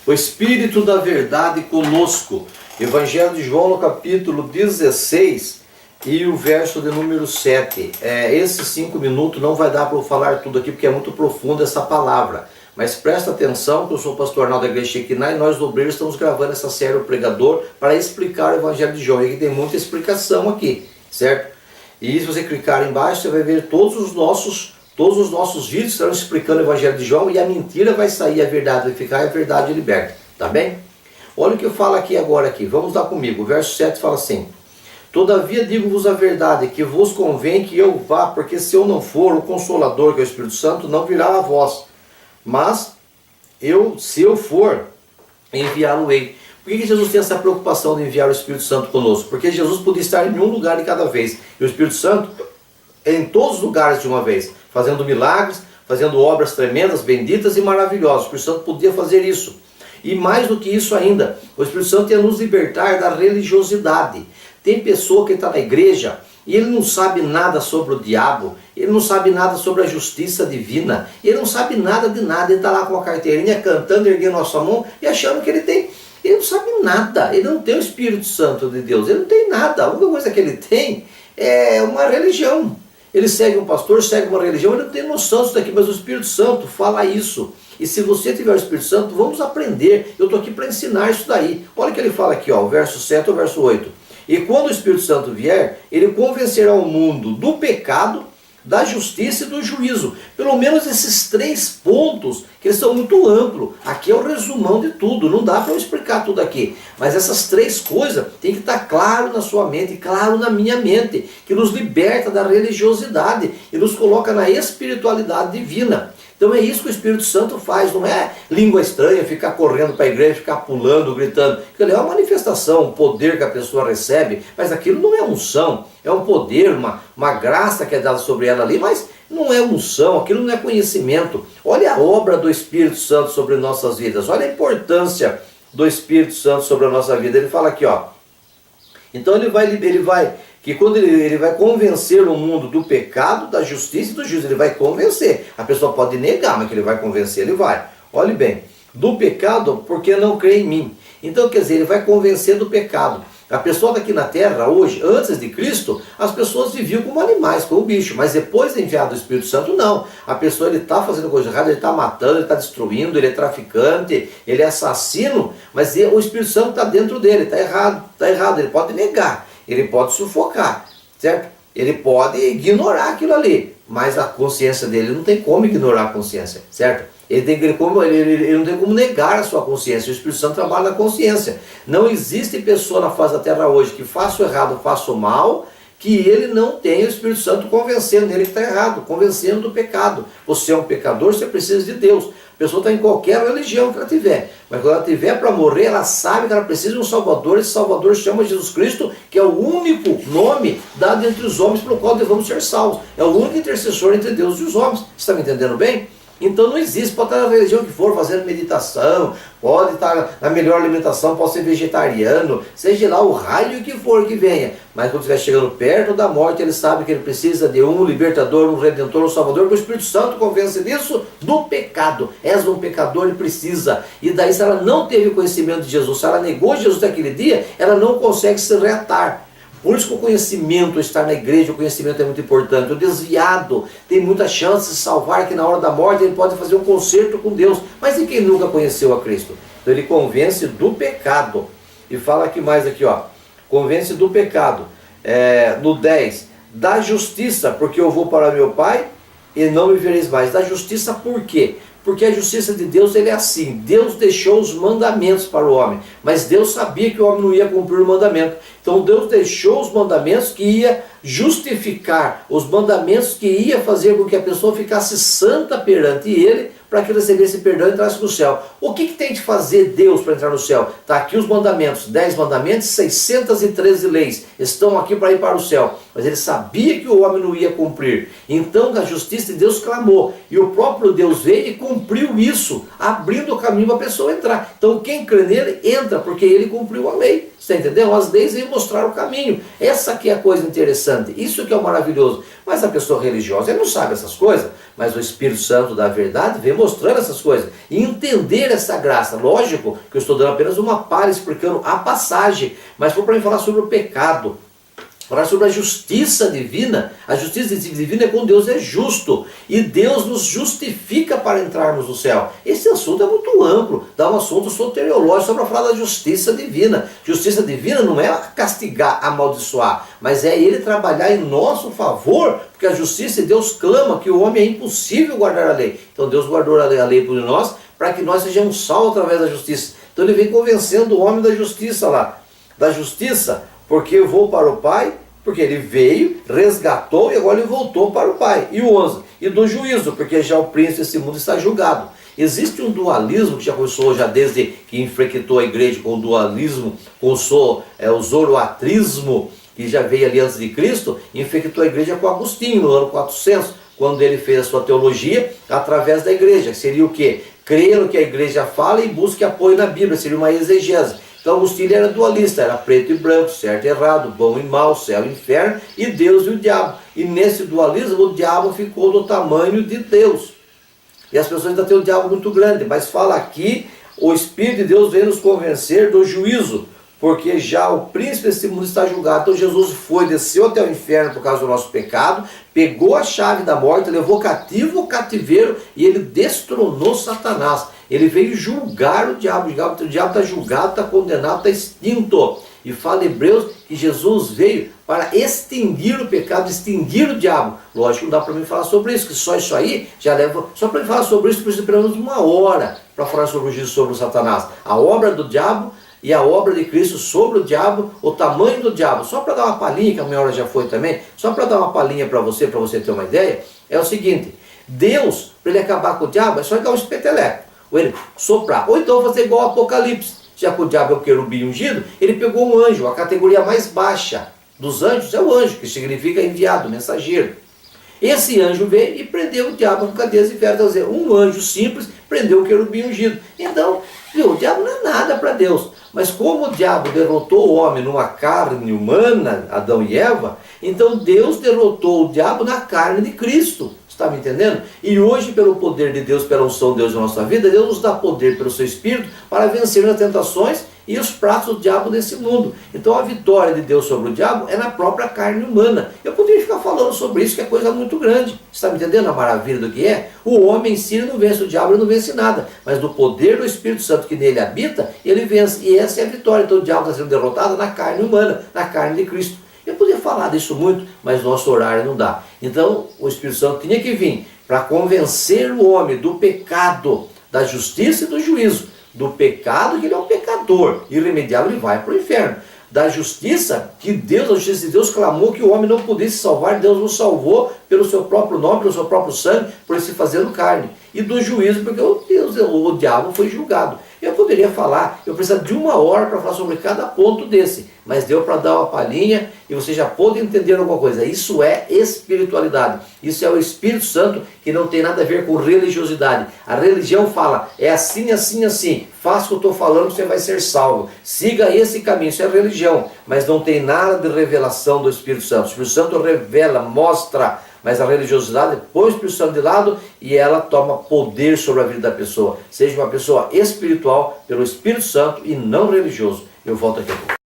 O Espírito da Verdade conosco. Evangelho de João no capítulo 16 e o verso de número 7. Esses 5 minutos não vai dar para eu falar tudo aqui porque é muito profundo essa palavra. Mas presta atenção que eu sou o pastor Arnaldo da Igreja Shekinah e nós do Obreiro estamos gravando essa série O Pregador para explicar o Evangelho de João. E aqui tem muita explicação aqui, certo? E se você clicar embaixo você vai ver todos os nossos vídeos estão explicando o Evangelho de João e a mentira vai sair, a verdade vai ficar e a verdade liberta, tá bem? Olha o que eu falo aqui agora, vamos lá comigo, o verso 7 fala assim: todavia digo-vos a verdade, que vos convém que eu vá, porque se eu não for, o Consolador, que é o Espírito Santo, não virá a vós, mas se eu for, enviá-lo-ei. Por que Jesus tem essa preocupação de enviar o Espírito Santo conosco? Porque Jesus podia estar em um lugar de cada vez, e o Espírito Santo em todos os lugares de uma vez, fazendo milagres, fazendo obras tremendas, benditas e maravilhosas. O Espírito Santo podia fazer isso. E mais do que isso ainda, o Espírito Santo ia nos libertar da religiosidade. Tem pessoa que está na igreja e ele não sabe nada sobre o diabo, ele não sabe nada sobre a justiça divina, ele não sabe nada de nada, ele está lá com a carteirinha cantando, erguendo a sua mão e achando que ele tem. Ele não sabe nada, ele não tem o Espírito Santo de Deus, ele não tem nada. A única coisa que ele tem é uma religião. Ele segue um pastor, segue uma religião, ele não tem noção disso daqui, mas o Espírito Santo fala isso. E se você tiver o Espírito Santo, vamos aprender. Eu estou aqui para ensinar isso daí. Olha o que ele fala aqui, ó, o verso 7 ao verso 8. E quando o Espírito Santo vier, ele convencerá o mundo do pecado, da justiça e do juízo. Pelo menos esses 3 pontos, que eles são muito amplos. Aqui é o resumão de tudo, não dá para eu explicar tudo aqui. Mas essas 3 coisas tem que estar claro na sua mente, claro na minha mente, que nos liberta da religiosidade e nos coloca na espiritualidade divina. Então é isso que o Espírito Santo faz, não é língua estranha, ficar correndo para a igreja, ficar pulando, gritando. Aquilo é uma manifestação, um poder que a pessoa recebe, mas aquilo não é unção, é um poder, uma graça que é dada sobre ela ali, mas não é unção, aquilo não é conhecimento. Olha a obra do Espírito Santo sobre nossas vidas, olha a importância do Espírito Santo sobre a nossa vida. Ele fala aqui, ó, então ele vai que quando ele vai convencer o mundo do pecado, da justiça e do juízo, ele vai convencer. A pessoa pode negar, mas que ele vai convencer, ele vai. Olhe bem, do pecado porque não crê em mim. Então quer dizer, ele vai convencer do pecado. A pessoa daqui na terra hoje, antes de Cristo, as pessoas viviam como animais, como bicho, mas depois de enviado do Espírito Santo, não. A pessoa ele está fazendo coisa errada, ele está matando, ele está destruindo, ele é traficante, ele é assassino, mas o Espírito Santo está dentro dele, está errado, ele pode negar. Ele pode sufocar, certo? Ele pode ignorar aquilo ali, mas a consciência dele não tem como ignorar a consciência, certo? Ele não tem como negar a sua consciência. O Espírito Santo trabalha na consciência. Não existe pessoa na face da terra hoje que faça o errado, faça o mal, que ele não tenha o Espírito Santo convencendo ele que está errado, convencendo do pecado. Você é um pecador, você precisa de Deus. A pessoa está em qualquer religião que ela tiver, mas quando ela tiver para morrer, ela sabe que ela precisa de um Salvador. Esse Salvador chama Jesus Cristo, que é o único nome dado entre os homens pelo qual devemos ser salvos. É o único intercessor entre Deus e os homens. Você está me entendendo bem? Então não existe, pode estar na religião que for, fazendo meditação, pode estar na melhor alimentação, pode ser vegetariano, seja lá o raio que for que venha, mas quando estiver chegando perto da morte, ele sabe que ele precisa de um libertador, um redentor, um salvador, porque o Espírito Santo convence disso do pecado. És um pecador e precisa. E daí, se ela não teve conhecimento de Jesus, se ela negou Jesus naquele dia, ela não consegue se reatar. Por isso que o conhecimento, estar na igreja, o conhecimento é muito importante. O desviado tem muita chance de salvar, que na hora da morte ele pode fazer um concerto com Deus. Mas e quem nunca conheceu a Cristo? Então ele convence do pecado. E fala aqui mais aqui, ó. Convence do pecado. No 10. Da justiça, porque eu vou para meu Pai e não me vereis mais. Da justiça por quê? Porque a justiça de Deus ele é assim. Deus deixou os mandamentos para o homem, mas Deus sabia que o homem não ia cumprir o mandamento. Então Deus deixou os mandamentos que ia justificar, os mandamentos que ia fazer com que a pessoa ficasse santa perante ele, para que recebesse perdão e entrasse no céu. O que tem de fazer Deus para entrar no céu? Está aqui os mandamentos, 10 mandamentos, 613 leis, estão aqui para ir para o céu. Mas ele sabia que o homem não ia cumprir. Então a justiça de Deus clamou, e o próprio Deus veio e cumpriu isso, abrindo o caminho para a pessoa entrar. Então quem crê nele, entra, porque ele cumpriu a lei. Você entendeu? As leis vêm mostrar o caminho. Essa que é a coisa interessante. Isso que é o maravilhoso. Mas a pessoa religiosa, ela não sabe essas coisas. Mas o Espírito Santo da verdade vem mostrando essas coisas. E entender essa graça. Lógico que eu estou dando apenas uma palha explicando a passagem. Mas foi para mim falar sobre o pecado. Falar sobre a justiça divina. A justiça divina é quando Deus é justo. E Deus nos justifica para entrarmos no céu. Esse assunto é muito amplo. Dá um assunto soteriológico só para falar da justiça divina. Justiça divina não é castigar, amaldiçoar. Mas é Ele trabalhar em nosso favor. Porque a justiça de Deus clama que o homem é impossível guardar a lei. Então Deus guardou a lei por nós para que nós sejamos salvos através da justiça. Então Ele vem convencendo o homem da justiça lá. Da justiça. Porque eu vou para o Pai, porque ele veio, resgatou e agora ele voltou para o Pai. E o 11, e do juízo, porque já o príncipe desse mundo está julgado. Existe um dualismo que já começou já desde que infectou a igreja com o dualismo, com o zoroatrismo, que já veio ali antes de Cristo, infectou a igreja com Agostinho no ano 400, quando ele fez a sua teologia através da igreja. Seria o quê? Crer no que a igreja fala e busque apoio na Bíblia, seria uma exegese. Então Agostinho era dualista, era preto e branco, certo e errado, bom e mal, céu e inferno, e Deus e o diabo. E nesse dualismo o diabo ficou do tamanho de Deus. E as pessoas ainda têm o diabo muito grande, mas fala aqui, o Espírito de Deus vem nos convencer do juízo, porque já o príncipe desse mundo está julgado. Então Jesus desceu até o inferno por causa do nosso pecado, pegou a chave da morte, levou cativo o cativeiro e ele destronou Satanás. Ele veio julgar o diabo está julgado, está condenado, está extinto. E fala em Hebreus que Jesus veio para extinguir o pecado, extinguir o diabo. Lógico, não dá para mim falar sobre isso, que só isso aí já leva... Só para mim falar sobre isso, precisa pelo menos uma hora para falar sobre o juízo sobre o Satanás. A obra do diabo e a obra de Cristo sobre o diabo, o tamanho do diabo. Só para dar uma palhinha, que a minha hora já foi também, só para dar uma palhinha para você ter uma ideia, é o seguinte: Deus, para ele acabar com o diabo, é só dar um espeteleco. Ou ele soprar, ou então fazer igual ao Apocalipse, já que o diabo é o querubim ungido, ele pegou um anjo, a categoria mais baixa dos anjos é o anjo, que significa enviado, mensageiro. Esse anjo veio e prendeu o diabo com cadeias de ferro, quer dizer, um anjo simples prendeu o querubim ungido. Então, o diabo não é nada para Deus, mas como o diabo derrotou o homem numa carne humana, Adão e Eva, então Deus derrotou o diabo na carne de Cristo. Está me entendendo? E hoje, pelo poder de Deus, pela unção de Deus na nossa vida, Deus nos dá poder pelo seu Espírito para vencer as tentações e os pratos do diabo desse mundo. Então a vitória de Deus sobre o diabo é na própria carne humana. Eu poderia ficar falando sobre isso, que é coisa muito grande. Está me entendendo a maravilha do que é? O homem em si não vence o diabo, ele não vence nada. Mas do poder do Espírito Santo que nele habita, ele vence. E essa é a vitória. Então o diabo está sendo derrotado na carne humana, na carne de Cristo. Eu poderia falar disso muito, mas nosso horário não dá. Então, o Espírito Santo tinha que vir para convencer o homem do pecado, da justiça e do juízo. Do pecado, que ele é um pecador, irremediável, ele vai para o inferno. Da justiça, que Deus, a justiça de Deus clamou que o homem não pudesse salvar, Deus nos salvou pelo seu próprio nome, pelo seu próprio sangue, por ele se fazendo carne. E do juízo, porque o diabo foi julgado. Eu poderia falar, eu preciso de uma hora para falar sobre cada ponto desse, mas deu para dar uma palhinha e você já pode entender alguma coisa. Isso é espiritualidade, isso é o Espírito Santo, que não tem nada a ver com religiosidade. A religião fala, é assim, assim, assim, faça o que eu estou falando, você vai ser salvo. Siga esse caminho, isso é religião, mas não tem nada de revelação do Espírito Santo. O Espírito Santo revela, mostra, mas a religiosidade põe o Espírito Santo de lado e ela toma poder sobre a vida da pessoa. Seja uma pessoa espiritual pelo Espírito Santo e não religioso. Eu volto aqui a pouco.